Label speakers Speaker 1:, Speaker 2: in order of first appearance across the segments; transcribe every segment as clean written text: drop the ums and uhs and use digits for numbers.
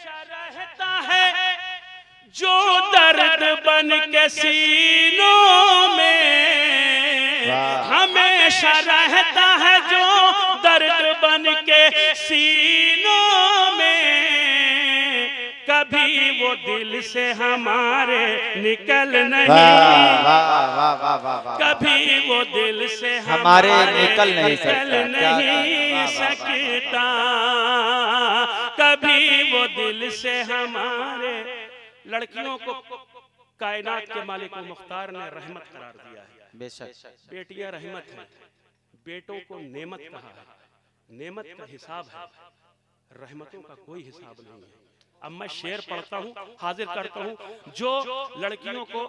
Speaker 1: हमेशा रहता है जो दर्द बन के सीनों में, हमेशा रहता है जो दर्द बन के सीनों में, कभी वो दिल से हमारे निकल नहीं, कभी वो दिल से हमारे निकल नहीं सकता, कभी वो दिल से हमारे। लड़कियों को कायनात के मालिक मुख्तार ने रहमत करार दिया है, बेशक बेटियां रहमत हैं, बेटों को नेमत कहा है, नेमत का हिसाब है, रहमतों का कोई हिसाब नहीं है। अब मैं शेर पढ़ता हूँ, हाजिर करता हूँ जो लड़कियों को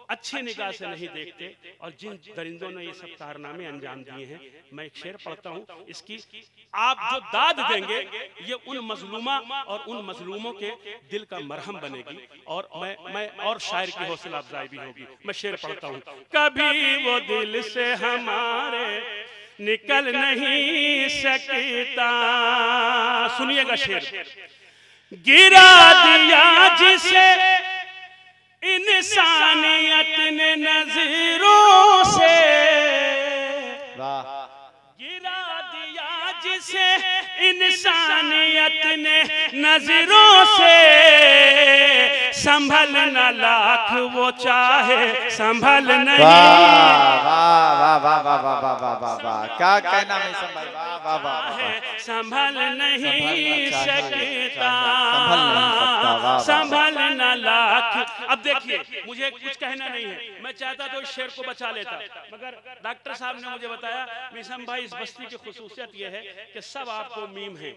Speaker 1: अच्छी निगाह से नहीं देखते और जिन दरिंदों ने ये सब कारनामे अंजाम दिए हैं। मैं एक शेर पढ़ता हूँ, इसकी आप जो दाद देंगे ये उन मजलूमा और उन मजलूमों के दिल का मरहम बनेगी और मैं और शायर की हौसला अफजाई भी होगी। मैं शेर पढ़ता हूँ। कभी वो दिल से हमारे निकल नहीं सकता, सुनिएगा शेर। गिरा दिया जिसे इंसानियत ने नजरों से, गिरा दिया जिसे इंसानियत ने नजरों से, संभल न लाख वो चाहे संभल नहीं।
Speaker 2: क्या कहना है,
Speaker 1: संभल नहीं सकता, संभल न लाख। अब देखिए मुझे कुछ कहना नहीं है, मैं चाहता तो इस शेर को बचा लेता, मगर डॉक्टर साहब ने मुझे बताया मिसम भाई इस बस्ती की खुसूसियत यह है कि सब आपको मीम है,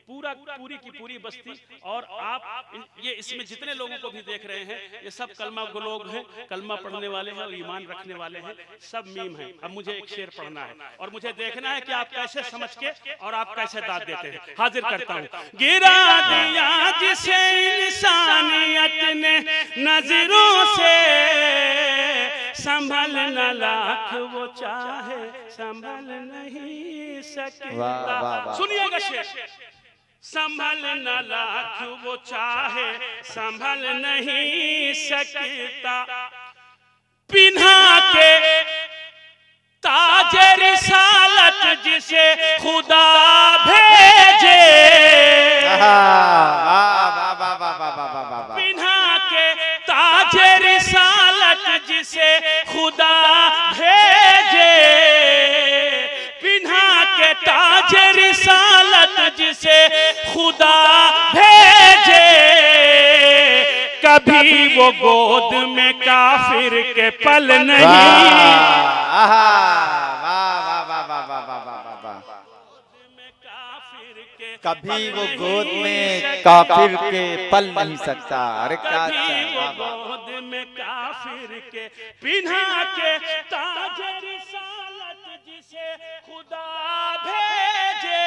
Speaker 1: पूरी की पूरी बस्ती, और आप ये इसमें जितने लोगों को भी देख रहे हैं ये सब कलमा को लोग हैं, कलमा पढ़ने वाले हैं और ईमान रखने वाले हैं, सब मीम हैं। अब मुझे एक शेर पढ़ना है और मुझे देखना है कि आप कैसे समझ के और आप कैसे दाद देते हैं। हाजिर करता हूँ। गिरा दिया जिसे इंसानियत ने नजरों से, संभल न लाख वो चाहे संभल नहीं सकता। सुनिएगा शेर। संभल न लाख वो चाहे संभल नहीं सकता, पिन्हा के ताज रिसालत जिसे खुदा भेजे, पिन्हा के ताज रिसालत जिसे खुदा भेजे, पिन्हा के ताज रिसालत जिसे खुदा भेजे, कभी वो गोद में काफिर के पल नहीं,
Speaker 2: कभी वो गोद में काफिर के पल नहीं सकता। अरे क्या
Speaker 1: गोद में काफिर के, पिन्हा के ताज रिसालत जिसे खुदा भेजे,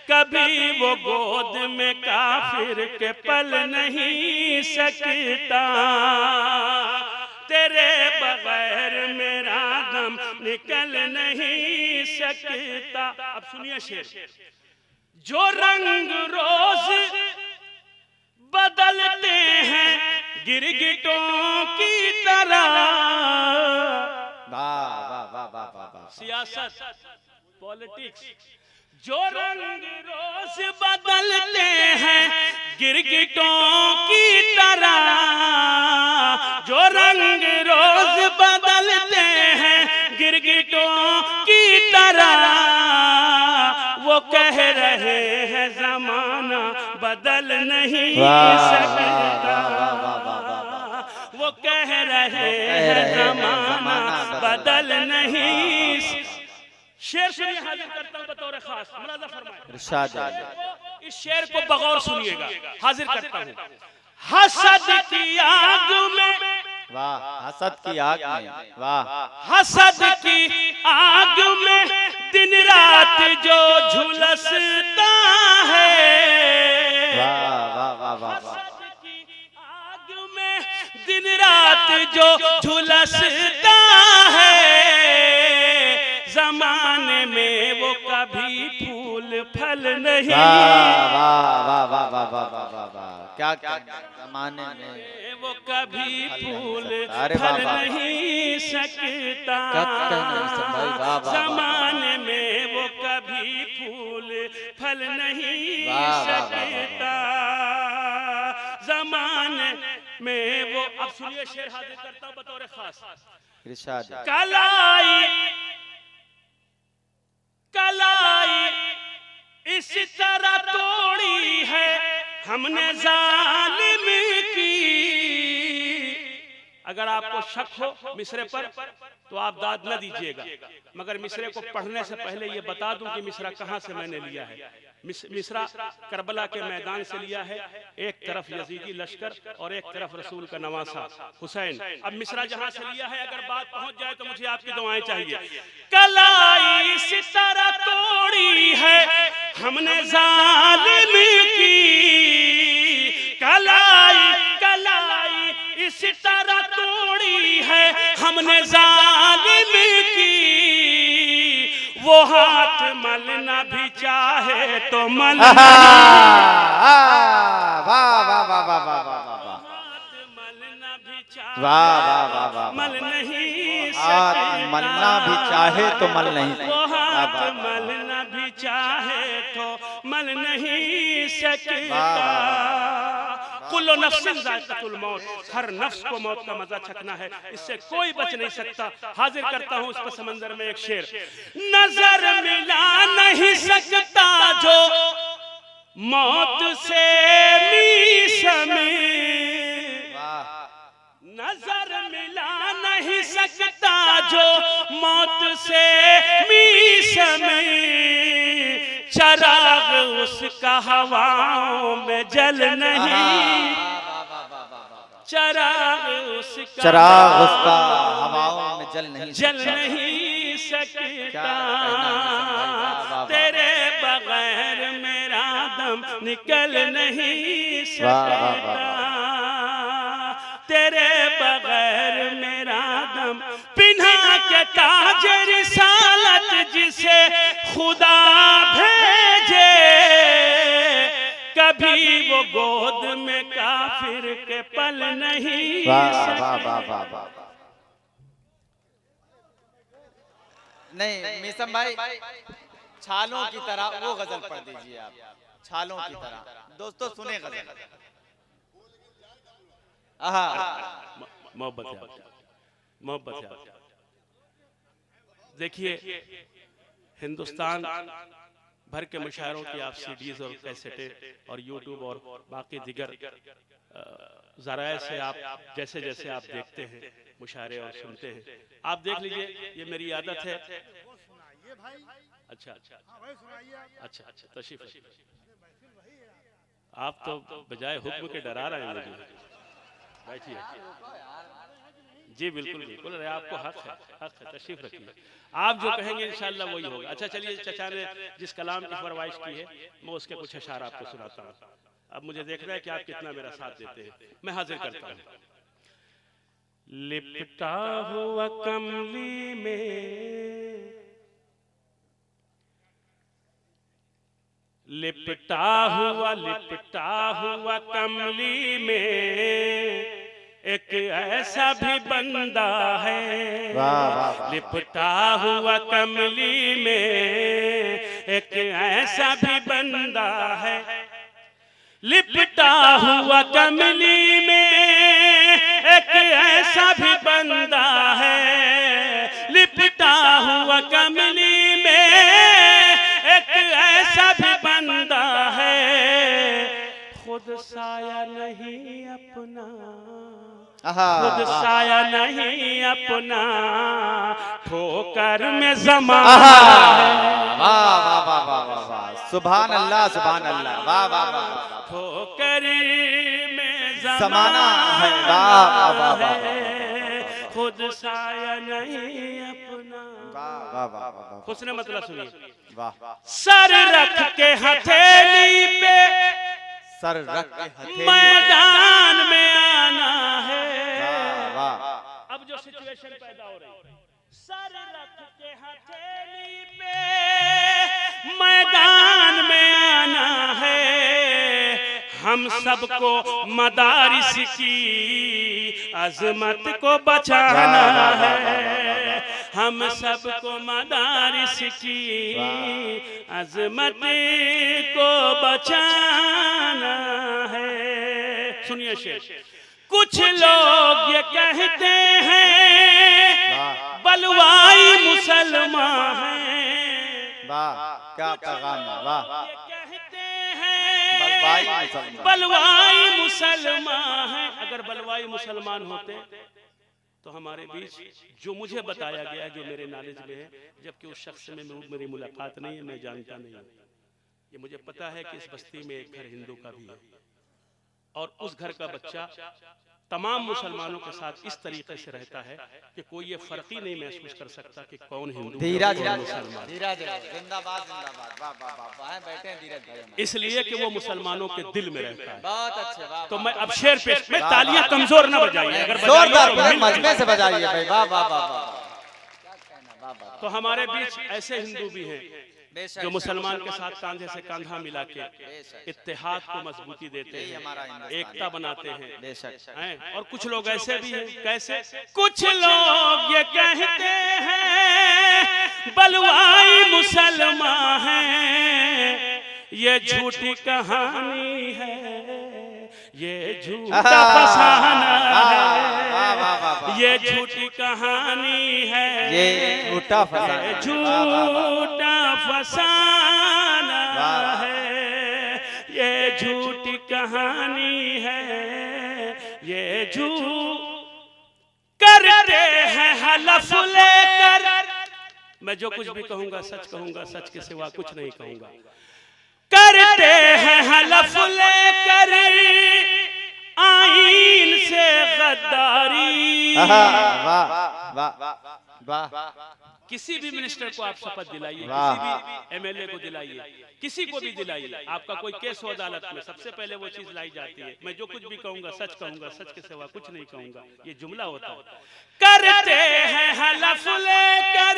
Speaker 1: कभी वो गोद में काफिर के पल नहीं सकता, तेरे बगैर मेरा दम निकल नहीं सकता। अब सुनिए शेर। जो रंग रोज बदलते हैं गिरगिटों की तरह, सियासत पॉलिटिक्स, जो रंग रोज बदलते हैं गिरगिटों की तरह, जो रंग रोज बदलते हैं गिरगिटों की तरह, वो कह रहे हैं जमाना बदल नहीं सकता, वो कह रहे हैं जमाना बदल नहीं। शेर सुनिए, हाजिर करता हूं बतौर खास, मुलाजा फरमाएं। इस शेर को बगौर सुनिएगा, हाजिर करता हूं। हसद की आग में,
Speaker 2: वाह, हसद की आग में, वाह,
Speaker 1: हसद की आग में दिन रात जो झुलसता है,
Speaker 2: वाह वाह वाह वाह,
Speaker 1: हसद की आग में दिन रात जो झुलसता है, जमाने में वो कभी फूल फल नहीं,
Speaker 2: वाह वाह वाह वाह वाह क्या कहना जमाने में
Speaker 1: वो कभी फूल
Speaker 2: अरे
Speaker 1: फल
Speaker 2: वाह, वाह।
Speaker 1: नहीं सकता,
Speaker 2: क्या कहना मीसम भाई, वाह, वाह, वाह,
Speaker 1: जमाने में वो कभी फूल फल नहीं
Speaker 2: वाह, वाह, वाह, वाह,
Speaker 1: सकता, जमाने में वो। अब सुनिए शेर हाजिर करता हूं बतौर खास।
Speaker 2: इरशाद।
Speaker 1: कलाई कलाई इस तरह तोड़ी है हमने जालिम की। अगर आपको शक हो मिसरे पर तो आप दाद न दीजिएगा, मगर मिसरे को पढ़ने से पहले ये बता दूं कि मिसरा कहां से मैंने लिया है। मिसरा करबला के मैदान से लिया है, एक तरफ यजीदी लश्कर और एक तरफ रसूल का नवासा हुसैन। अब मिसरा जहां से लिया है अगर बात पहुंच जाए तो मुझे आपकी दुआएं चाहिए। कलाई इस तरह तोड़ी है हमने जालिम की, कलाई कलाई इस तरह तोड़ी है हमने जालिम की। वो हाथ मलना भी चाहे तो मल नहीं,
Speaker 2: वाह वाह वाह वाह वाह वाह वाह,
Speaker 1: हाथ मलना भी चाहे
Speaker 2: वाह वाह वाह वाह,
Speaker 1: मल नहीं
Speaker 2: हाथ
Speaker 1: सकता,
Speaker 2: मलना भी चाहे तो मल नहीं
Speaker 1: वो
Speaker 2: सकता।
Speaker 1: हाथ मलना भी चाहे तो मल नहीं सकता। कुल्लो नफ्सिन ज़ाइक़तुल मौत, हर नफ्स को मौत का मजा चखना है, इससे कोई बच नहीं सकता। हाजिर करता हूं इस पर समंदर में एक शेर। नजर मिला नहीं सकता जो मौत से मीसमे, नजर मिला नहीं सकता जो मौत से मीसमे, चराग उसका हवाओं में जल नहीं, चराग उसका
Speaker 2: हवाओं में जल नहीं
Speaker 1: सकता, तेरे बगैर मेरा दम निकल नहीं सकता, तेरे बगैर मेरा दम। पिन्हा के ताज रिसालत जिसे खुदा भेजे, कभी वो गोद में काफिर के पल नहीं सके।
Speaker 2: नहीं मीसम भाई, छालों की तरह वो गजल पढ़ दीजिए आप, छालों की तरह। दोस्तों सुने गजल।
Speaker 1: मोहब्बत है, मोहब्बत है। देखिए हिंदुस्तान भर के मुशायरों की आप सीडीज और कैसेटें और यूट्यूब और बाकी दिगर ज़राए से आप जैसे जैसे आप देखते हैं मुशायरे और सुनते हैं, आप देख लीजिए ये मेरी आदत है। अच्छा अच्छा अच्छा अच्छा तशरीफ आप तो बजाय हुक्म के डरा रहे हैं मुझे। बैठिए जी, बिल्कुल बिल्कुल, अरे आपको हक है तशरीफ रखिए, आप जो कहेंगे इंशाल्लाह वही होगा। अच्छा चलिए, चचा ने जिस कलाम की फरमाइश की है मैं उसके कुछ अशार आपको सुनाता हूँ। अब मुझे देखना है कि आप कितना मेरा साथ देते हैं। मैं हाजिर करता हूँ। लिपटा हुआ कमली में, लिपटा हुआ कमली में एक ऐसा भी बंदा है, लिपटा हुआ कमली में एक ऐसा भी बंदा है, लिपटा हुआ कमली में एक ऐसा भी बंदा है, लिपटा हुआ कमली में एक ऐसा भी बंदा है, खुद साया नहीं अपना, खुद साया नहीं अपना, ठोकर में ज़माना है।
Speaker 2: वाह वाह वाह वाह वाह, सुभान अल्लाह सुभान अल्लाह, वाह वाह वाह,
Speaker 1: ठोकर में
Speaker 2: ज़माना है, वाह वाह वाह वाह,
Speaker 1: खुद साया नहीं अपना।
Speaker 2: वाह वाह वाह वाह,
Speaker 1: हुस्न मतलब सुनिए।
Speaker 2: वाह,
Speaker 1: सर रख के हथेली पे,
Speaker 2: सर रख के हथेली
Speaker 1: मैदान में आना है।
Speaker 2: वाह,
Speaker 1: अब जो सिचुएशन पैदा हो रही है, सर रख के हथेली पे मैदान में आना है, हम सबको मदारिस की अजमत को बचाना है, हम सबको मदारिस की अजमत को बचाना है। सुनिए शेर, कुछ लोग ये कहते हैं बलवाई मुसलमान हैं।
Speaker 2: वाह क्या पैगाम है, वाह।
Speaker 1: कहते हैं बलवाई मुसलमान हैं। अगर बलवाई मुसलमान होते तो हमारे बीच जो मुझे बताया गया, जो मेरे नॉलेज में है, जबकि उस शख्स में मेरी मुलाकात नहीं है, मैं जानता नहीं हूँ, ये मुझे पता है कि इस बस्ती में एक घर हिंदू का भी है और उस घर का बच्चा तमाम मुसलमानों के साथ इस तरीके से रहता है कि कोई ये फर्क ही नहीं महसूस कर सकता कि कौन हिंदू
Speaker 2: धीरज
Speaker 1: कौन मुसलमान।
Speaker 2: जिंदाबाद जिंदाबाद, वाह वाह वाह वाह, बैठे हैं धीरज भाई।
Speaker 1: इसलिए कि वो मुसलमानों के दिल में रहता है।
Speaker 2: बहुत अच्छे, वाह।
Speaker 1: तो मैं अब शेर पेश में तालियां कमजोर ना बजाइए, अगर
Speaker 2: जोरदार पूरे मजमे से बजाइए भाई, वाह वाह वाह वाह। क्या कहना, वाह वाह।
Speaker 1: तो हमारे बीच ऐसे हिंदू भी हैं जो मुसलमान के साथ कांधे से कांधा मिला के इत्तेहाद को मजबूती देते हैं, एकता बनाते हैं। और कुछ लोग ऐसे भी हैं, कैसे? कुछ लोग ये कहते हैं बलवाई मुसलमान हैं, ये झूठी कहानी है, ये झूठा फसाना है, ये झूठी कहानी है,
Speaker 2: ये झूठा फसाना,
Speaker 1: झूठा फसाना है, ये झूठी कहानी है, ये झूठ करते हैं हलफ लेकर। मैं जो कुछ भी कहूंगा सच कहूंगा, सच के सिवा कुछ नहीं कहूंगा। करते हैं हलफ लेकर आईन से गद्दारी।
Speaker 2: वाह वाह वाह।
Speaker 1: किसी भी मिनिस्टर को आप शपथ दिलाइए, किसी भी एमएलए को दिलाइए, किसी को भी दिलाइए, आपका कोई केस हो अदालत में, सबसे पहले वो चीज लाई जाती है, मैं जो कुछ भी कहूंगा सच के सिवा कुछ नहीं कहूंगा, ये जुमला होता है। करते हैं हलफ लेकर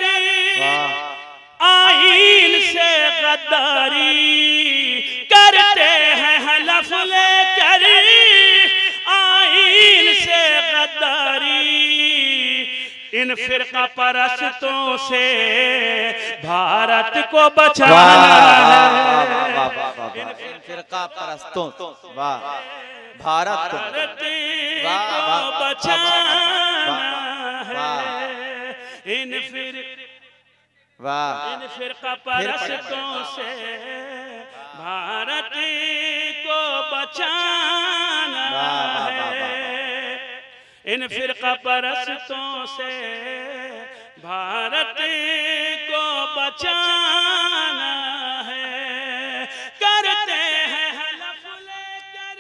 Speaker 1: आईन से गद्दारी, करते हैं हलफ लेकर आईन से गद्दारी, इन फिरका परस्तों से भारत को बचाना है,
Speaker 2: इन फिरका परस्तों, वाह, भारत को
Speaker 1: बचाना है, इन फिरका परस्तों से भारत को बचाना है, इन फिरका परस्तों से भारत को बचाना है। करते हैं हलफ लेकर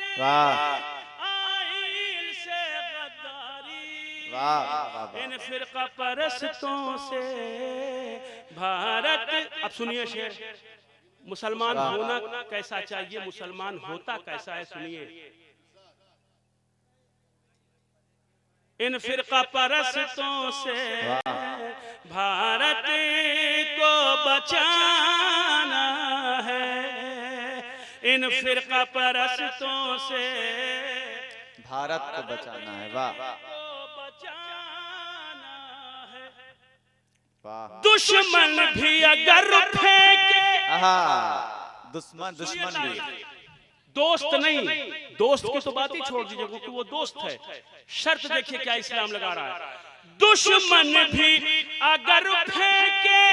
Speaker 1: आईन से गद्दारी, इन फिरका परस्तों से भारत। अब सुनिए शेर, मुसलमान होना कैसा चाहिए, मुसलमान होता कैसा है, सुनिए। इन फिरका परस्तों से भारत को बचाना है, इन फिरका परस्तों से
Speaker 2: भारत को बचाना है, वाह,
Speaker 1: दुश्मन भी अगर फेंके,
Speaker 2: दुश्मन भी,
Speaker 1: दोस्त नहीं, दोस्त की तो बात ही छोड़ दीजिए क्योंकि वो दोस्त है। शर्त देखिए क्या इस्लाम लगा रहा है, दुश्मन भी अगर फेंके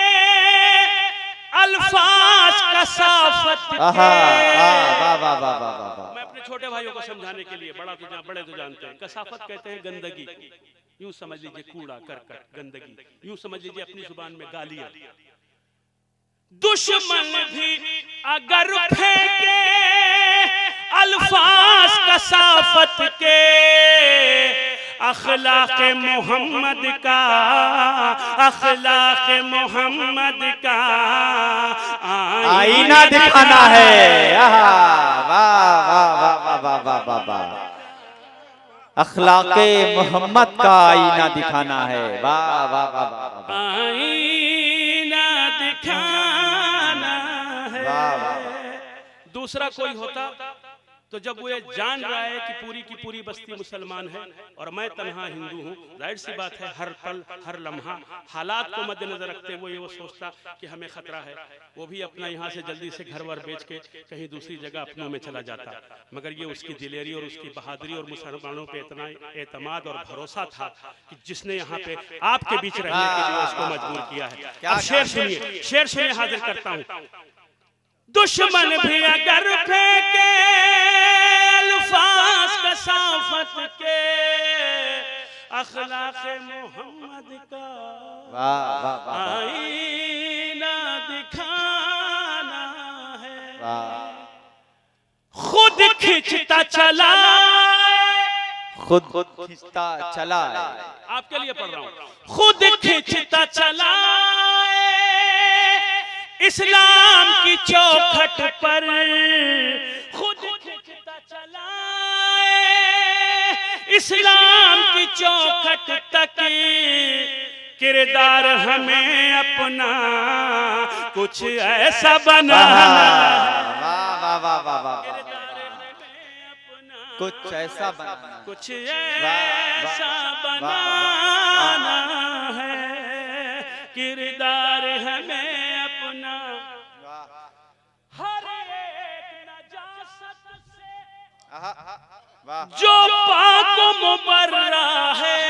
Speaker 1: अल्फाज कसाफत के। मैं अपने छोटे भाइयों को समझाने के लिए, बड़े तो जानते हैं, कसाफत कहते हैं गंदगी, यूं समझ लीजिए कूड़ा करकट, गंदगी, यूं समझ लीजिए अपनी जुबान में गालियां। दुश्मन भी अगर फेंके अल्फाज कसाफत के, अखलाक मोहम्मद का, अखलाक मोहम्मद का
Speaker 2: आईना दिखाना है। वाह वाह वाह वाह वाह वाह, अखलाके मोहम्मद का आईना दिखाना है, वाह वाह वाह,
Speaker 1: आईना दिखाना है। दूसरा कोई होता तो जब वो ये जान रहा है कि पूरी की पूरी बस्ती मुसलमान है और मैं तन्हा हिंदू हूँ, जाहिर सी बात है हर पल हर लम्हा हालात को मद्देनजर रखते हुए वो सोचता कि हमें खतरा है, वो भी अपना यहाँ से जल्दी से घर वर बेच के कहीं दूसरी जगह अपनों में चला जाता। मगर ये उसकी दिलेरी और उसकी बहादुरी और मुसलमानों पे इतना एतमाद और भरोसा था कि जिसने यहाँ पे आपके बीच रहने के लिए उसको मजबूर किया है। अब शेर सुनिए, शेर सुनिए, हाजिर करता हूँ। दुश्मन भी अगर फेंके अल्फाज कसाफत के, अखलाक़े मोहम्मद का आईना दिखाना है। खुद खींचता चला,
Speaker 2: खुद खींचता चला,
Speaker 1: आपके लिए पढ़ रहा हूं। खुद खींचता चला इस्लाम की चौखट पर, खुद खींचता चला इस्लाम की चौखट तक। किरदार हमें अपना कुछ ऐसा बनाना,
Speaker 2: कुछ ऐसा बनाना,
Speaker 1: कुछ ऐसा बनाना है। किरदार हमें अपना हर एक नजासत से जो पाक मुबर्रा है,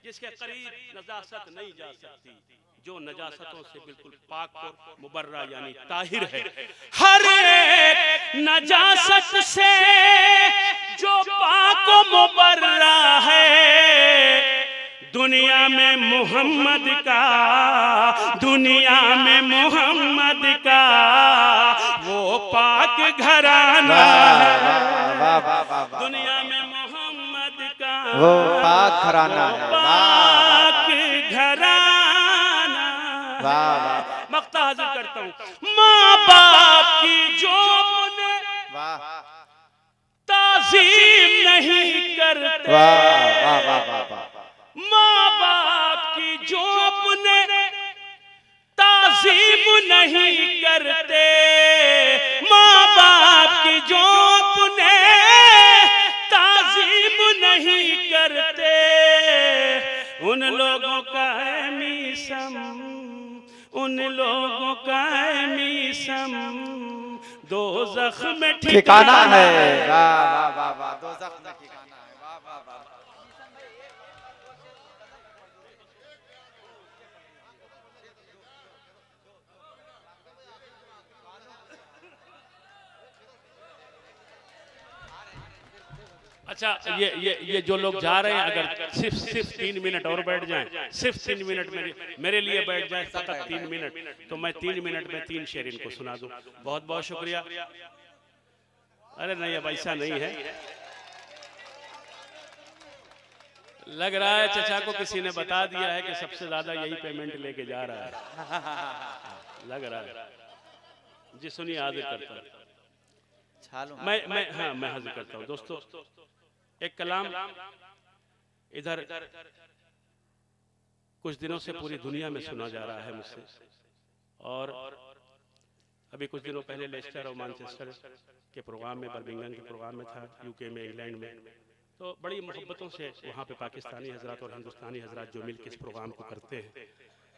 Speaker 1: जिसके करीब नजासत नहीं जा सकती, जो नजासतों से बिल्कुल पाक और मुबर्रा यानी ताहिर है। हर एक नजासत से जो पाक और मुबर्रा है, दुनिया में मोहम्मद का, दुनिया में मोहम्मद का वो पाक घराना है। दुनिया में मोहम्मद का
Speaker 2: वो पाक घराना है,
Speaker 1: पाक घराना। मक्ता हाजिर करता हूँ। माँ बाप की जो ताज़ीम नहीं करते, माँ बाप की जो अपने ताज़ीम नहीं करते, माँ बाप की जो अपने ताज़ीम नहीं करते, उन लोगों का है मीसम, उन लोगों का है मीसम दोज़ख में ठिकाना है।
Speaker 2: वाह वाह वाह वाह, दोज़ख में ठिकाना है। वाह वाह वाह।
Speaker 1: अच्छा, ये जो लोग जा रहे हैं, अगर सिर्फ 3 मिनट और बैठ जाएं, सिर्फ 3 मिनट मेरे लिए बैठ जाएं, फकत 3 मिनट, तो मैं 3 मिनट में 3 शेर इनको सुना दूं। बहुत बहुत शुक्रिया। अरे नहीं, अब ऐसा नहीं है। लग रहा है चचा को किसी ने बता दिया है कि सबसे ज्यादा यही पेमेंट लेके जा रहा है, लग रहा है। जी सुनिए, हाजिर करता हूं। मैं हाजिर करता हूँ। दोस्तों, एक कलाम इधर कुछ दिनों से पूरी दुनिया में सुना जा रहा है मुझसे, और अभी कुछ दिनों पहले लेस्टर और मैनचेस्टर के प्रोग्राम में, बर्मिंघम के प्रोग्राम में था, यूके में, इंग्लैंड में, तो बड़ी मोहब्बतों से वहाँ पे पाकिस्तानी हजरात और हिंदुस्तानी हजरात जो मिलकर इस प्रोग्राम को करते हैं,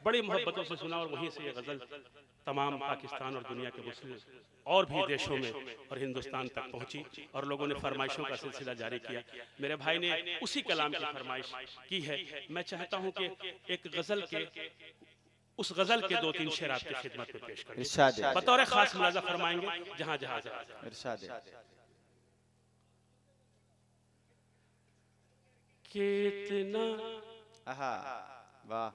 Speaker 1: बड़ी मोहब्बतों से सुना, और वहीं से ये गज़ल तमाम पाकिस्तान और दुनिया के मुस्लिम और भी देशों में और हिंदुस्तान तक पहुंची, और लोगों ने फरमाइशों का सिलसिला जारी किया। मेरे भाई ने उसी कलाम की फरमाइश की है। मैं चाहता हूं कि एक गज़ल के, उस गज़ल के 2-3 शेर आपकी खिदमत में पेश करें, बतौर खास मुलाजा फरमाएंगे जहां जहां इरशाद। कितना
Speaker 2: वाह,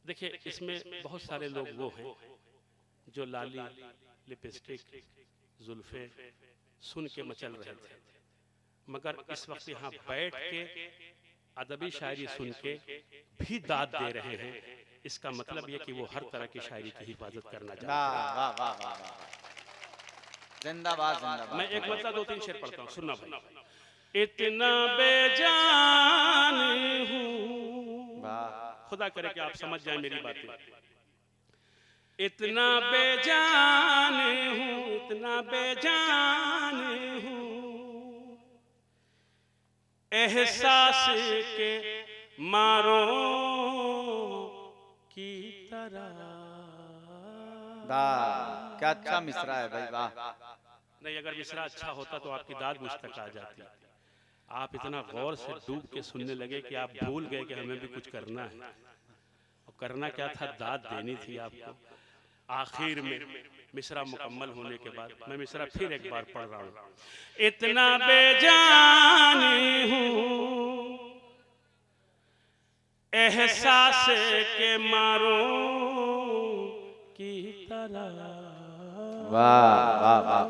Speaker 1: देखिए, इसमें बहुत सारे लोग वो हैं जो लाली, लिपस्टिक, जुल्फे सुन के मचल रहे थे, मगर इस वक्त यहाँ बैठ के अदबी शायरी सुन के भी दाद दे रहे हैं। इसका मतलब ये कि वो हर तरह की शायरी की हिफाजत करना चाहते हैं।
Speaker 2: वाह वाह वाह वाह, जिंदाबाद जिंदाबाद।
Speaker 1: मैं एक मतलब 2-3 शेर पढ़ता हूँ, सुनना भाई। इतना बेजान हूँ, खुदा करे कि आप समझ जाए मेरी बातें। इतना बेजान हूँ, इतना बेजान हूँ, एहसास के मारों की तरह।
Speaker 2: वाह, क्या अच्छा मिसरा है भाई, वाह।
Speaker 1: नहीं, अगर मिसरा अच्छा होता तो आपकी दाद मुझ तक आ जाती। आप इतना गौर से डूब के सुनने लगे कि आप भूल गए कि हमें भी कुछ करना है। और करना क्या था? दाद देनी थी आपको। आखिर में मिसरा मुकम्मल होने के बाद मैं मिसरा फिर एक बार पढ़ रहा हूँ। इतना बेजान हूँ, एहसास के मारों की तरह।
Speaker 2: वाह वाह वाह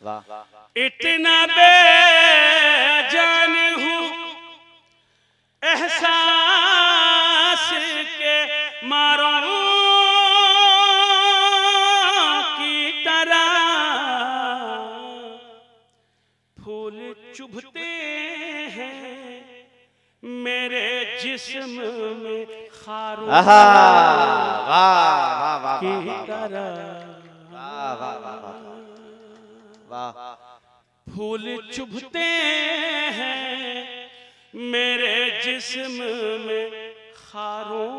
Speaker 2: वाह।
Speaker 1: इतना बेजान हूँ, एहसास के मारों की तरह। फूल चुभते हैं मेरे जिस्म में खारों की तरह। फूल चुभते हैं मेरे जिस्म में खारों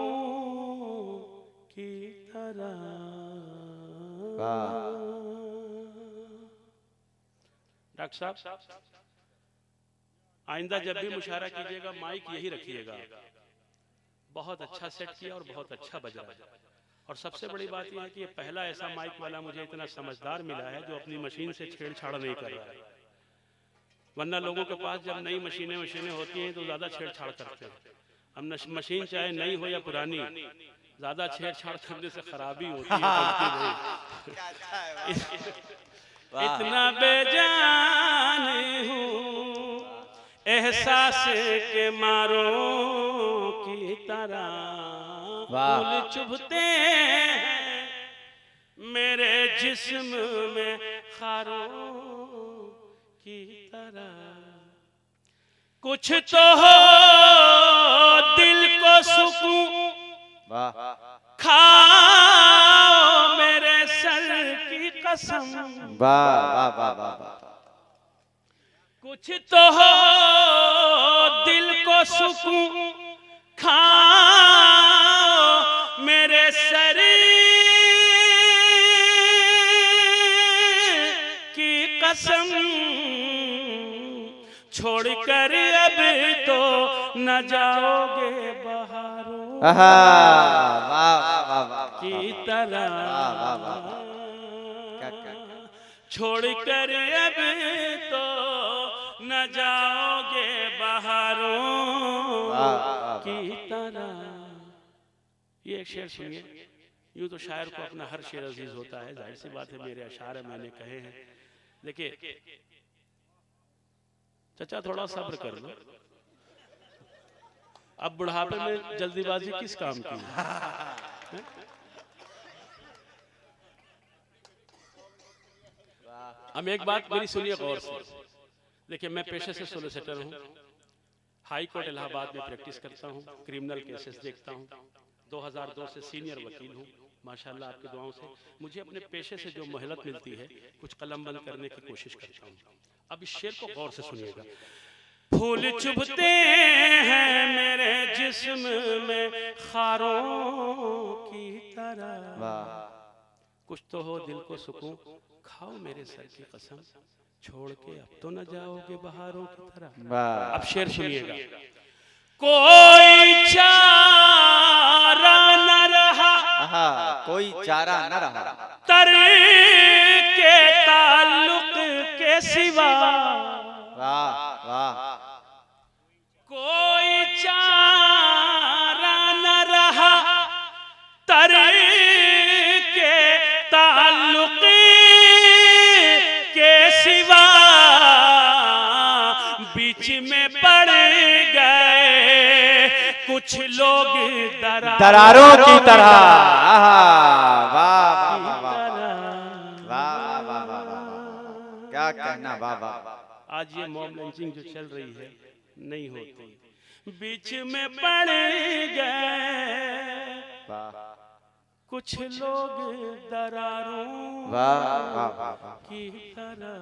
Speaker 1: की तरह। डॉक्टर साहब, आइंदा जब भी मुशायरा कीजिएगा माइक यही रखिएगा। बहुत अच्छा सेट किया और बहुत अच्छा बजा। और सबसे बड़ी बात यह है कि ये पहला ऐसा माइक वाला मुझे इतना समझदार मिला है जो अपनी मशीन से छेड़छाड़ नहीं कर रहा है। वरना लोगों के पास जब नई मशीनें होती हैं तो ज़्यादा छेड़छाड़ करते हैं। अब मशीन चाहे नई हो या पुरानी, ज़्यादा छेड़छाड़ करने से खराबी होती है। इतना बेजान हूँ, एहसास के मारों की तरह। फूल चुभते हैं मेरे जिस्म में खारों की तरह। कुछ तो हो दिल को सुकून, खाओ मेरे सर की कसम। कुछ तो हो दिल को सुकून, खाओ मेरे सर की कसम। छोड़कर अब तो न जाओगे बहारों की तरह। छोड़कर अब तो न जाओगे बहारों की तरह। ये एक शेर सुनिए। यूं तो शायर को अपना हर शेर अजीज होता है, जाहिर सी बात है मेरे अशार मैंने कहे हैं। देखिए चचा, थोड़ा सब्र कर लो। अब बुढ़ापे में जल्दीबाजी किस काम की है? हम एक बात मेरी सुनिए गौर से। देखिए, मैं पेशे से सोलिसिटर हूँ। हाई कोर्ट इलाहाबाद में प्रैक्टिस करता हूँ, क्रिमिनल केसेस देखता हूँ। 2002 से सीनियर वकील हूँ। माशाल्लाह आपकी दुआओं से मुझे अपने पेशे से जो मोहलत मिलती है कुछ कलम बंद करने की कोशिश करता हूँ। अब इस शेर को गौर से सुनिएगा। फूल चुभते हैं मेरे जिस्म में खारों की तरह। कुछ तो हो दिल को सुकून, खाओ मेरे सर की कसम। छोड़ के अब तो न जाओगे बहारों की तरह। अब शेर सुनिएगा। कोई चारा न रहा,
Speaker 2: कोई चारा न रहा,
Speaker 1: तर के ताल्लुक के सिवा।
Speaker 2: वाह वाह।
Speaker 1: कोई चारा न रहा, तर के ताल्लुक के सिवा। बीच में पड़ गए कुछ लोग
Speaker 2: दरारों की तरह। वाह वाह वाह वाह वाह वाह, क्या कहना। वाह वाह।
Speaker 1: आज ये मॉब लिंचिंग जो चल रही है नहीं होती। बीच में पड़ गए कुछ लोग दरारों की तरह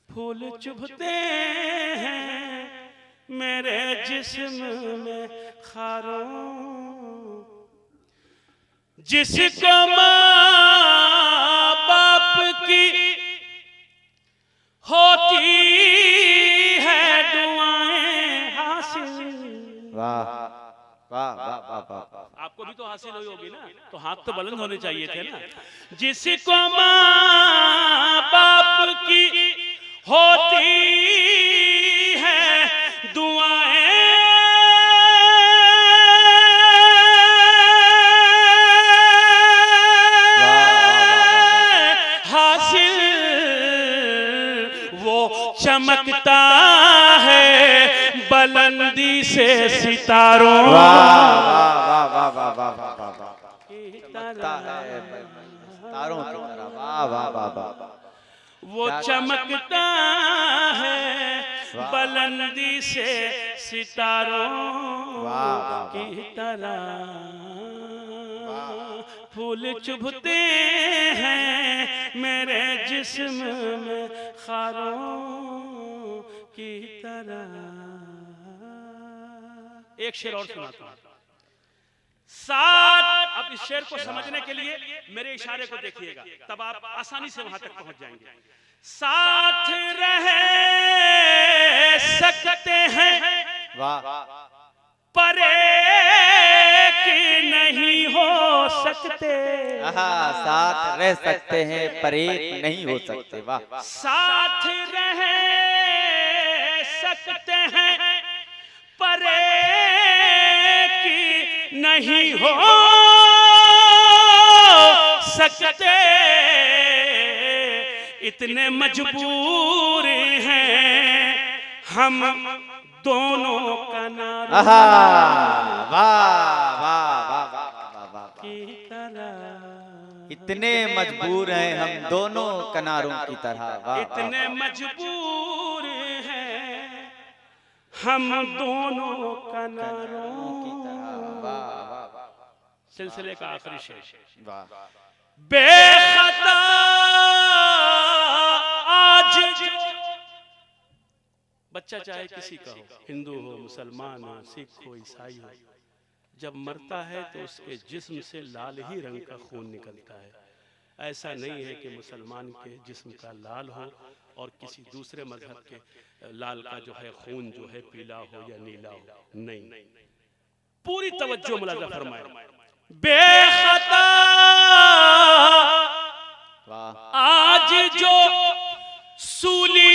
Speaker 1: फूल चुभते हैं मेरे जिस्म में खारों। जिसको माँ बाप की होती है दुआएं हासिल।
Speaker 2: वाह वाह वाह वाह वाह।
Speaker 1: आपको भी तो हासिल हुई होगी ना, तो हाथ तो बुलंद होने चाहिए थे ना। जिसको माँ बाप की होती है दुआएं हासिल, वो चमकता है बुलंदी से सितारों।
Speaker 2: तारों की तरह। वाह वाह वाह वाह।
Speaker 1: वो चमकता है बुलंदी से सितारों की तरह। फूल चुभते हैं मेरे जिस्म में खारों की तरह। एक शेर और सुनाता हूं। साथ, अब इस शेर को समझने के लिए मेरे इशारे को देखिएगा, तब आप आसानी से वहां तक पहुंच जाएंगे। साथ रह सकते हैं पर एक नहीं हो सकते।
Speaker 2: साथ रह सकते हैं पर एक नहीं हो सकते। वाह।
Speaker 1: साथ रह सकते हैं पर एक नहीं हो सकते। इतने मजबूर हैं हम दोनों किनारों की तरह।
Speaker 2: इतने मजबूर हैं हम दोनों किनारों की तरह।
Speaker 1: इतने मजबूर हैं हम दोनों किनारों की तरह। सिलसिले का आखिरी शेर। बेखता आज बच्चा चाहे किसी का हो, हिंदू हो, मुसलमान हो, सिख हो, ईसाई हो, जब मरता है तो उसके जिस्म से लाल ही रंग का खून निकलता है। ऐसा नहीं है कि मुसलमान के जिस्म का लाल हो और किसी दूसरे मजहब के लाल का जो है खून जो है पीला हो या नीला हो। नहीं, पूरी तवज्जो मुलाजा फरमाए। बेखता आज जो सूली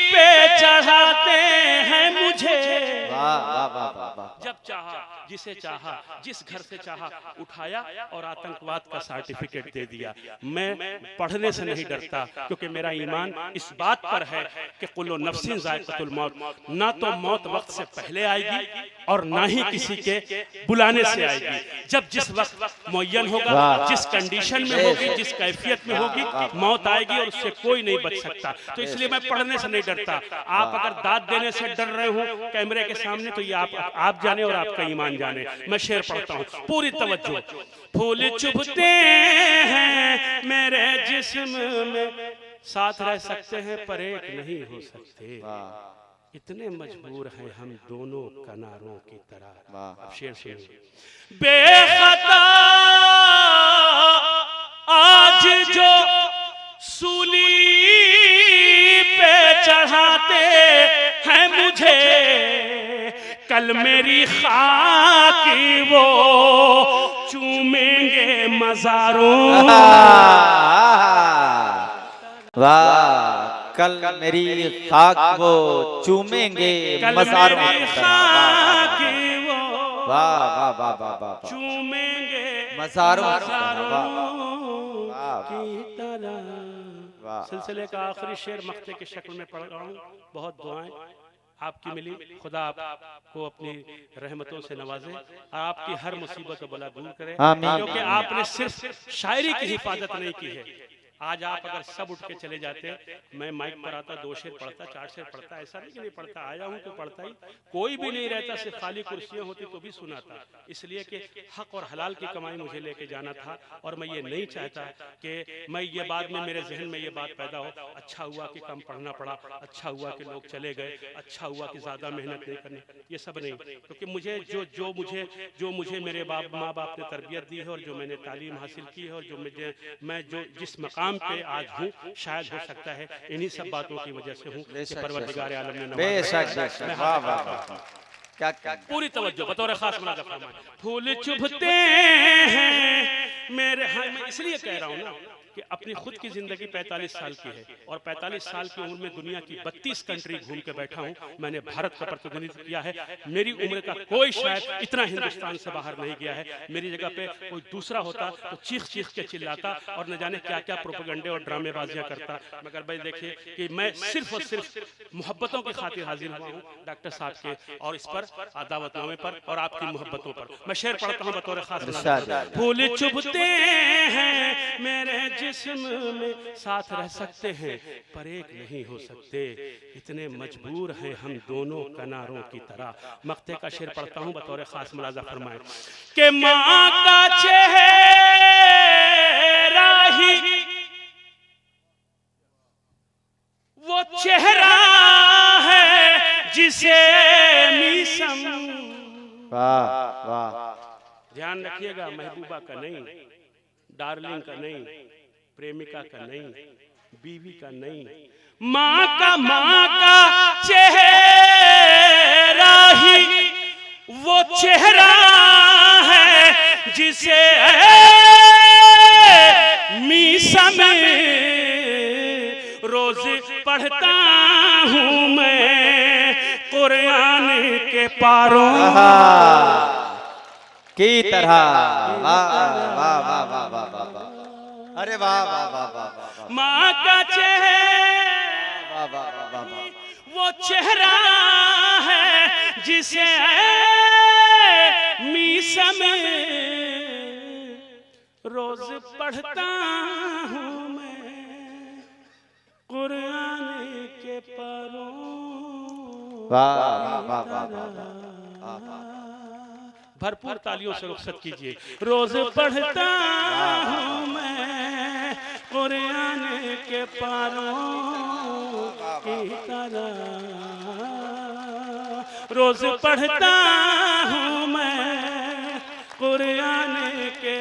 Speaker 1: पे चढ़ाते हैं मुझे। जब चाहा, जिसे चाहा, जिस घर से चाहा उठाया और आतंकवाद का सर्टिफिकेट दे दिया। मैं पढ़ने से नहीं डरता क्योंकि मेरा ईमान इस बात पर है कि कुल्लु नफ्सिन ज़ाइक़तुल मौत, ना तो मौत वक्त से पहले आएगी और ना ही किसी के बुलाने से आएगी। जब जिस वक्त मुअय्यन होगा, जिस कंडीशन में होगी, जिस कैफियत में होगी, मौत आएगी और उससे कोई नहीं बच सकता। तो इसलिए मैं पढ़ने से नहीं डरता। आप अगर दाद देने से डर रहे हो कैमरे के सामने तो ये आप जाने और आपका ईमान जाने। मैं शेर पढ़ता हूँ, पूरी तवज्जो। फूल चुभते हैं मेरे जिस्म में, साथ रह सकते हैं पर एक नहीं हो सकते। इतने मजबूर हैं हम दोनों किनारों की तरह। अब शेर सुनिए। बेखता आज जो सूली पे चढ़ाते हैं मुझे, कल मेरी खाक वो चूमेंगे मज़ारों।
Speaker 2: वाह। कल मेरी खाक वो चूमेंगे मज़ारों की तरह। वाह वाह वाह वाह वाह।
Speaker 1: चूमेंगे
Speaker 2: मज़ारों
Speaker 1: की तरह। सिलसिले का आखिरी शेर मख्ते की शक्ल में पढ़ रहा हूँ। बहुत दुआएं आपकी मिली, खुदा आपको अपनी रहमतों से नवाजे और आपकी हर मुसीबत और बला दूर करे। क्योंकि आपने सिर्फ शायरी की हिफाजत नहीं की है, आज आप अगर सब उठ के चले जाते, मैं माइक पर आता 2 शेर पढ़ता, 4 शेर पढ़ता, ऐसा नहीं कि नहीं पढ़ता, आया हूं तो पढ़ता ही, कोई भी नहीं रहता, सिर्फ खाली कुर्सियां होती तो भी सुनाता, इसलिए कि हक और हलाल की कमाई मुझे लेके जाना था। और मैं ये नहीं चाहता कि मैं ये बाद में मेरे जहन में ये बात पैदा हो, अच्छा हुआ कि कम पढ़ना पड़ा, अच्छा हुआ कि लोग चले गए, अच्छा हुआ कि ज्यादा मेहनत नहीं करनी, ये सब नहीं। क्योंकि मुझे जो मुझे मेरे माँ बाप ने तरबियत दी है और जो मैंने तालीम हासिल की है और जो मैं जिस मकाम पे आज हूँ, शायद हो सकता है इन्हीं सब बातों की वजह से हूँ कि परवरदिगार आलम ने नवाजा।
Speaker 2: क्या
Speaker 1: पूरी तवज्जो बतौर खास मुलाज़ा फरमाएं। फूल चुभते हैं मेरे, हाँ मैं इसलिए कह रहा हूँ ना कि अपनी खुद की जिंदगी 45 साल की है और 45 साल की उम्र में दुनिया की 32 कंट्री घूम के बैठा हूँ। मैंने भारत का प्रतिनिधित्व किया है। मेरी उम्र का कोई शायद इतना हिंदुस्तान से बाहर नहीं गया है। मेरी जगह पे कोई दूसरा होता तो चीख चीख के चिल्लाता और न जाने क्या क्या प्रोपेगेंडे और ड्रामेबाजियां करता। मगर भाई देखिए कि मैं सिर्फ और सिर्फ मोहब्बतों की खातिर हाजिर हुआ हूँ डॉक्टर साहब के, और इस पर दावतनामे पर और आपकी मोहब्बतों पर मैं शेर पढ़ता हूँ बतौर खास। फूल चुभते हैं मेरे जिस्म में साथ रह सकते हैं पर एक नहीं हो सकते, इतने मजबूर हैं हम दोनों किनारों की तरह। मक्ते का शेर पढ़ता हूँ बतौर खास मुलाजा फरमाएं कि माँ का चेहरा ही वो चेहरा है जिसे मीसम,
Speaker 2: वाह वाह,
Speaker 1: ध्यान रखिएगा, महबूबा का नहीं, डार्लिंग का नहीं, प्रेमिका का नहीं, बीवी का नहीं, माँ का चेहरा ही वो चेहरा है जिसे मीसा में रोज पढ़ता हूँ मैं कुरान के पारों
Speaker 2: की तरह। वाह वाह वाह वाह वाह वाह, अरे वाह वाह वाह वाह,
Speaker 1: माँ का चेहरा
Speaker 2: वाह वाह वाह वाह,
Speaker 1: वो चेहरा है जिसे मीसा में रोज पढ़ता हूँ मैं कुरान के पारों।
Speaker 2: वाह वाह वाह वाह वाह,
Speaker 1: भरपूर तालियों से रुखसत कीजिए। रोज पढ़ता हूँ मैं कुरान के पारों की तरह, रोज पढ़ता हूँ मैं कुरान के